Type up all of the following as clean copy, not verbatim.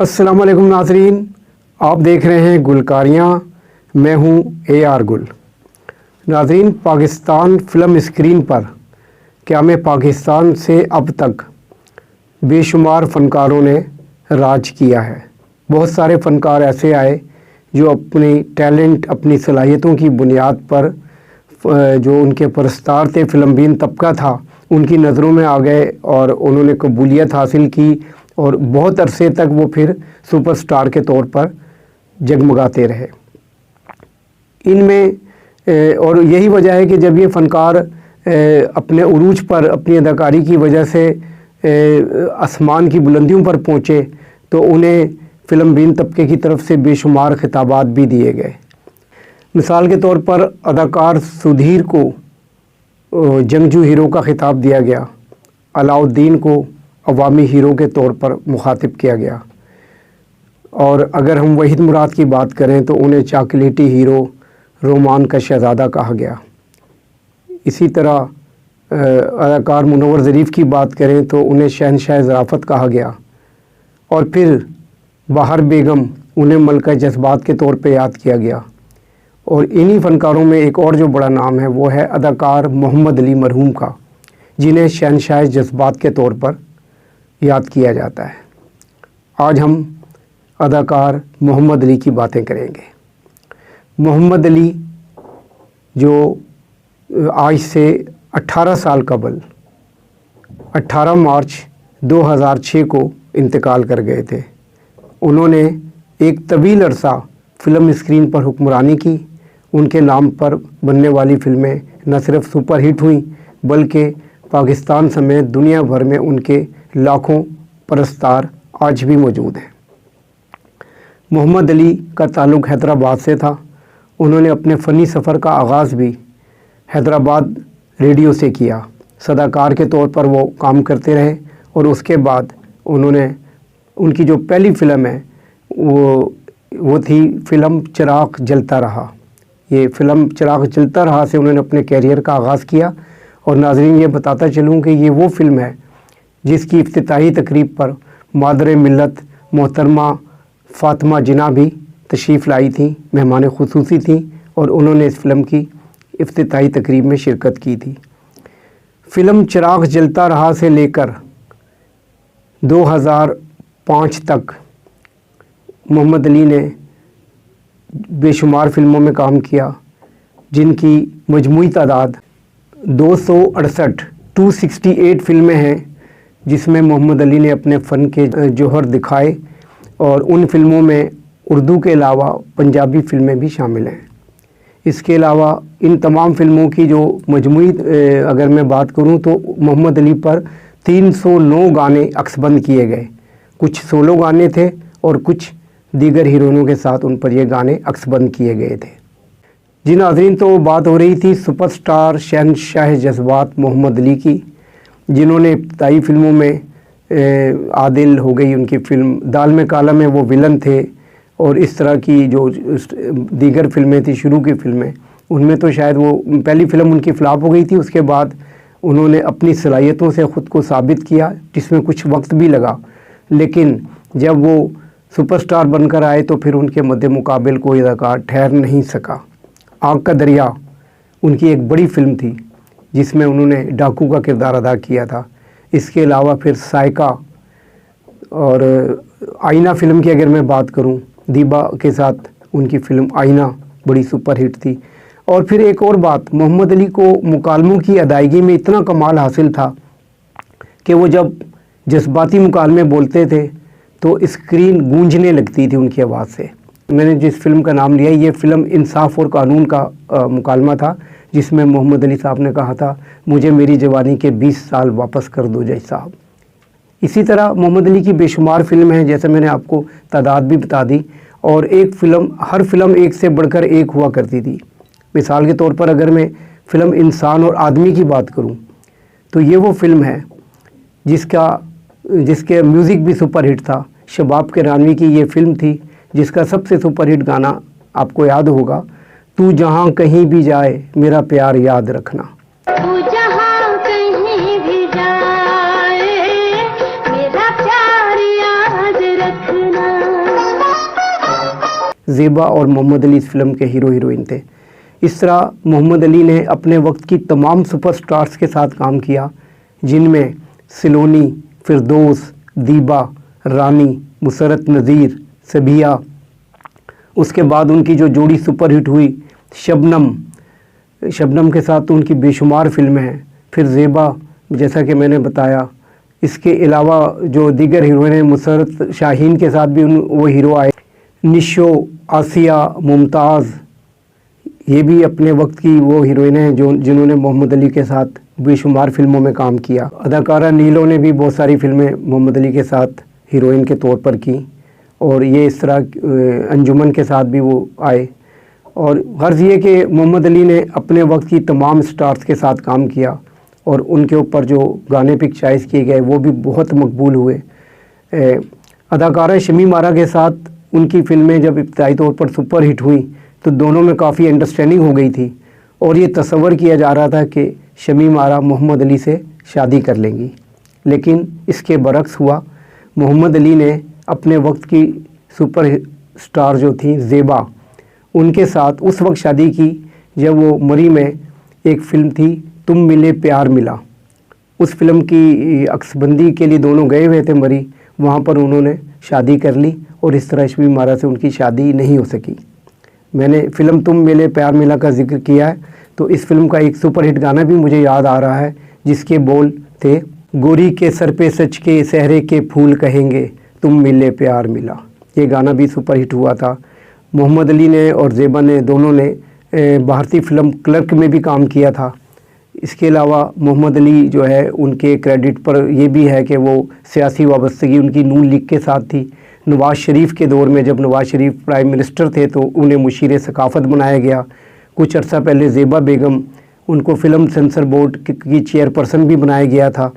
अस्सलाम वालेकुम नाज़रीन, आप देख रहे हैं गुलकारियाँ। मैं हूँ AR गुल। नाज़रीन, पाकिस्तान फ़िल्म स्क्रीन पर क़याम पाकिस्तान से अब तक बेशुमार फ़नकारों ने राज किया है। बहुत सारे फ़नकार ऐसे आए जो अपनी टैलेंट, अपनी सलाहियतों की बुनियाद पर जो उनके परस्तार थे, फ़िल्मबीन तबका था, उनकी नज़रों में आ गए और उन्होंने कबूलियत हासिल की और बहुत अरसे तक वो फिर सुपरस्टार के तौर पर जगमगाते रहे। इनमें और यही वजह है कि जब ये फ़नकार अपने उरूज पर अपनी अदाकारी की वजह से आसमान की बुलंदियों पर पहुँचे तो उन्हें फ़िल्मबीन तबके की तरफ से बेशुमार खिताबात भी दिए गए। मिसाल के तौर पर अदाकार सुधीर को जंगजू हीरो का खिताब दिया गया, अलाउद्दीन को अवामी हीरो के तौर पर मुखातिब किया गया, और अगर हम वहीद मुराद की बात करें तो उन्हें चॉकलेटी हीरो, रोमान का शहज़ादा कहा गया। इसी तरह अदाकार मुनव्वर ज़रीफ़ की बात करें तो उन्हें शहनशाह ज़राफ़त कहा गया, और फिर बाहर बेगम उन्हें मलका जज्बात के तौर पे याद किया गया। और इन्हीं फ़नकारों में एक और जो बड़ा नाम है वो है अदाकार मोहम्मद अली मरहूम का, जिन्हें शहनशाह जज्बात के तौर पर याद किया जाता है। आज हम अदाकार मोहम्मद अली की बातें करेंगे। मोहम्मद अली जो आज से 18 साल कबल 18 मार्च 2006 को इंतकाल कर गए थे। उन्होंने एक तवील अरसा फ़िल्म स्क्रीन पर हुक्मरानी की। उनके नाम पर बनने वाली फ़िल्में न सिर्फ सुपर हिट हुई बल्कि पाकिस्तान समेत दुनिया भर में उनके लाखों परस्तार आज भी मौजूद हैं। मोहम्मद अली का ताल्लुक़ हैदराबाद से था। उन्होंने अपने फ़नी सफ़र का आगाज़ भी हैदराबाद रेडियो से किया। सदाकार के तौर पर वो काम करते रहे और उसके बाद उनकी जो पहली फ़िल्म है वो थी फ़िल्म चिराग जलता रहा। ये फ़िल्म चिराग जलता रहा से उन्होंने अपने कैरियर का आगाज़ किया। और नाज़रीन, ये बताता चलूँ कि ये वो फ़िल्म है जिसकी इफ्तिताही तकरीब पर मादर मिल्लत मोहतरमा फ़ातिमा जिन्ना भी तशरीफ़ लाई थी, मेहमान खुसूसी थी, और उन्होंने इस फ़िल्म की इफ्तिताही तकरीब में शिरकत की थी। फ़िल्म चिराग जलता रहा से लेकर 2005 तक मोहम्मद अली ने बेशुमार फ़िल्मों में काम किया, जिनकी मजमूई तादाद 268 फ़िल्में हैं, जिसमें मोहम्मद अली ने अपने फ़न के जौहर दिखाए। और उन फ़िल्मों में उर्दू के अलावा पंजाबी फ़िल्में भी शामिल हैं। इसके अलावा इन तमाम फ़िल्मों की जो मजमूई अगर मैं बात करूं तो मोहम्मद अली पर 309 गाने अक्सबंद किए गए। कुछ सोलो गाने थे और कुछ दीगर हीरोइनों के साथ उन पर ये गाने अक्सबंद किए गए थे। जी नाज़रीन, तो बात हो रही थी सुपरस्टार शहनशाह जज्बात मोहम्मद अली की, जिन्होंने इब्तदाई फ़िल्मों में आदिल हो गई उनकी फ़िल्म, दाल में काला में वो विलन थे, और इस तरह की जो दीगर फ़िल्में थी शुरू की फ़िल्में, उनमें तो शायद वो पहली फ़िल्म उनकी फ़्लॉप हो गई थी। उसके बाद उन्होंने अपनी सलाहियतों से ख़ुद को साबित किया, जिसमें कुछ वक्त भी लगा, लेकिन जब वो सुपरस्टार बनकर आए तो फिर उनके मद्दे मुकाबिल कोई अदाकार ठहर नहीं सका। आग का दरिया उनकी एक बड़ी फ़िल्म थी जिसमें उन्होंने डाकू का किरदार अदा किया था। इसके अलावा फिर साइका और आईना फ़िल्म की अगर मैं बात करूं, दीबा के साथ उनकी फ़िल्म आईना बड़ी सुपर हिट थी। और फिर एक और बात, मोहम्मद अली को मुकालमों की अदायगी में इतना कमाल हासिल था कि वो जब जज्बाती मुकालमे बोलते थे तो स्क्रीन गूंजने लगती थी उनकी आवाज़ से। मैंने जिस फ़िल्म का नाम लिया, ये फ़िल्म इंसाफ और कानून का मुकालमा था, जिसमें मोहम्मद अली साहब ने कहा था, मुझे मेरी जवानी के 20 साल वापस कर दो जज साहब। इसी तरह मोहम्मद अली की बेशुमार फ़िल्म हैं, जैसे मैंने आपको तादाद भी बता दी, और हर फ़िल्म एक से बढ़कर एक हुआ करती थी। मिसाल के तौर पर अगर मैं फ़िल्म इंसान और आदमी की बात करूं तो ये वो फ़िल्म है जिसके म्यूज़िक भी सुपर हिट था। शबाब किरानवी की ये फ़िल्म थी जिसका सबसे सुपर हिट गाना आपको याद होगा, तू जहाँ कहीं भी जाए मेरा प्यार याद रखना। तू जहाँ कहीं भी जाए मेरा प्यार याद रखना। زیبا اور محمد علی اس فلم کے ہیرو ہیروئن تھے۔ اس طرح محمد علی نے اپنے وقت کی تمام سپر سٹارز کے ساتھ کام کیا، جن میں سلونی، فردوس، دیبا، رانی، مسرت نذیر، سبیہ۔ اس کے بعد ان کی جو جوڑی سپر ہٹ ہوئی شبنم کے ساتھ تو ان کی بے شمار فلمیں ہیں۔ پھر زیبا، جیسا کہ میں نے بتایا، اس کے علاوہ جو دیگر ہیروئن ہیں، مسرت شاہین کے ساتھ بھی وہ ہیرو آئے، نشو، آسیہ، ممتاز، یہ بھی اپنے وقت کی وہ ہیروئن ہیں جنہوں نے محمد علی کے ساتھ بے شمار فلموں میں کام کیا۔ اداکارہ نیلو نے بھی بہت ساری فلمیں محمد علی کے ساتھ ہیروئن کے طور پر کی، اور یہ اس طرح انجمن کے ساتھ بھی وہ آئے۔ اور غرض یہ کہ محمد علی نے اپنے وقت کی تمام سٹارز کے ساتھ کام کیا، اور ان کے اوپر جو گانے پکچرائز کیے گئے وہ بھی بہت مقبول ہوئے۔ اداکارہ شمیم آرا کے ساتھ ان کی فلمیں جب ابتدائی طور پر سپر ہٹ ہوئیں تو دونوں میں کافی انڈرسٹینڈنگ ہو گئی تھی، اور یہ تصور کیا جا رہا تھا کہ شمیم آرا محمد علی سے شادی کر لیں گی، لیکن اس کے برعکس ہوا۔ محمد علی نے اپنے وقت کی سپر سٹار جو تھیں زیبا، ان کے ساتھ اس وقت شادی کی جب وہ مری میں ایک فلم تھی تم ملے پیار ملا، اس فلم کی عکس بندی کے لیے دونوں گئے ہوئے تھے مری، وہاں پر انہوں نے شادی کر لی، اور اس طرح شمیم آرا سے ان کی شادی نہیں ہو سکی۔ میں نے فلم تم ملے پیار ملا کا ذکر کیا ہے، تو اس فلم کا ایک سپر ہٹ گانا بھی مجھے یاد آ رہا ہے، جس کے بول تھے گوری کے سر پہ سچ کے صحرے کے پھول کہیں گے تم ملے پیار ملا۔ یہ گانا بھی سپر ہٹ ہوا تھا۔ محمد علی نے اور زیبا نے دونوں نے بھارتی فلم کلرک میں بھی کام کیا تھا۔ اس کے علاوہ محمد علی جو ہے ان کے کریڈٹ پر یہ بھی ہے کہ وہ سیاسی وابستگی ان کی نون لیگ کے ساتھ تھی۔ نواز شریف کے دور میں جب نواز شریف پرائم منسٹر تھے تو انہیں مشیر ثقافت بنایا گیا۔ کچھ عرصہ پہلے زیبا بیگم، ان کو فلم سینسر بورڈ کی چیئرپرسن بھی بنایا گیا تھا۔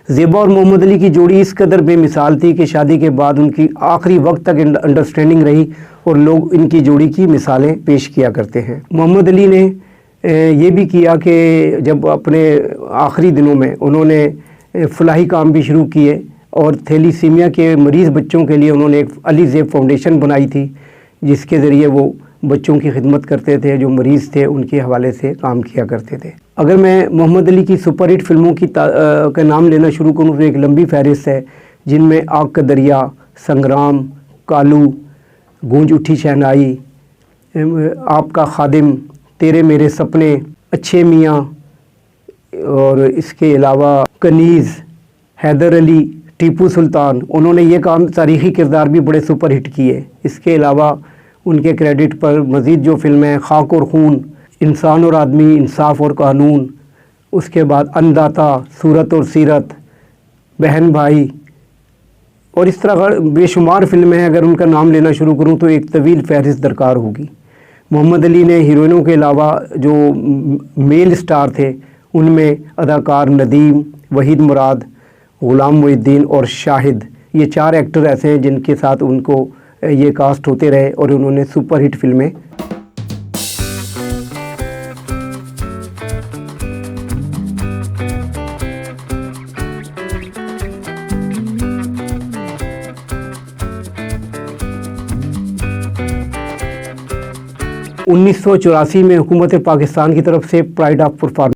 زیبا اور محمد علی کی جوڑی اس قدر بے مثال تھی کہ شادی کے بعد ان کی آخری وقت تک انڈرسٹینڈنگ رہی، اور لوگ ان کی جوڑی کی مثالیں پیش کیا کرتے ہیں۔ محمد علی نے یہ بھی کیا کہ جب اپنے آخری دنوں میں انہوں نے فلاحی کام بھی شروع کیے، اور تھیلیسیمیا کے مریض بچوں کے لیے انہوں نے ایک علی زیب فاؤنڈیشن بنائی تھی، جس کے ذریعے وہ بچوں کی خدمت کرتے تھے، جو مریض تھے ان کے حوالے سے کام کیا کرتے تھے۔ اگر میں محمد علی کی سپر ہٹ فلموں کا نام لینا شروع کروں تو ایک لمبی فہرست ہے، جن میں آگ کا دریا، سنگرام، کالو، گونج اٹھی شہنائی، آپ کا خادم، تیرے میرے سپنے، اچھے میاں، اور اس کے علاوہ کنیز، حیدر علی، ٹیپو سلطان، انہوں نے یہ کام تاریخی کردار بھی بڑے سپر ہٹ کیے۔ اس کے علاوہ ان کے کریڈٹ پر مزید جو فلمیں خاک اور خون، انسان اور آدمی، انصاف اور قانون، اس کے بعد انداتا، صورت اور سیرت، بہن بھائی، اور اس طرح بے شمار فلمیں ہیں۔ اگر ان کا نام لینا شروع کروں تو ایک طویل فہرست درکار ہوگی۔ محمد علی نے ہیروئنوں کے علاوہ جو میل سٹار تھے ان میں اداکار ندیم، وحید مراد، غلام محی الدین اور شاہد، یہ 4 ایکٹر ایسے ہیں جن کے ساتھ ان کو یہ کاسٹ ہوتے رہے، اور انہوں نے سپر ہٹ فلمیں ۔ 1984 میں حکومت پاکستان کی طرف سے پرائڈ آف پرفارمنس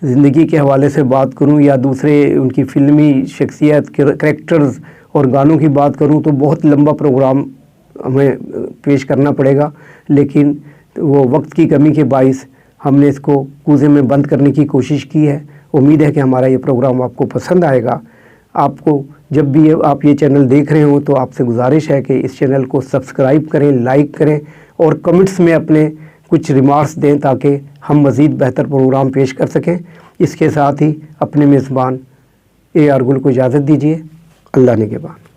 زندگی کے حوالے سے بات کروں یا دوسرے ان کی فلمی شخصیت کریکٹرز اور گانوں کی بات کروں تو بہت لمبا پروگرام ہمیں پیش کرنا پڑے گا، لیکن وہ وقت کی کمی کے باعث ہم نے اس کو کوزے میں بند کرنے کی کوشش کی ہے۔ امید ہے کہ ہمارا یہ پروگرام آپ کو پسند آئے گا۔ آپ کو جب بھی آپ یہ چینل دیکھ رہے ہوں تو آپ سے گزارش ہے کہ اس چینل کو سبسکرائب کریں، لائک کریں اور کمنٹس میں اپنے کچھ ریمارکس دیں تاکہ ہم مزید بہتر پروگرام پیش کر سکیں۔ اس کے ساتھ ہی اپنے میزبان اے آر گل کو اجازت دیجیے۔ اللہ نگہبان۔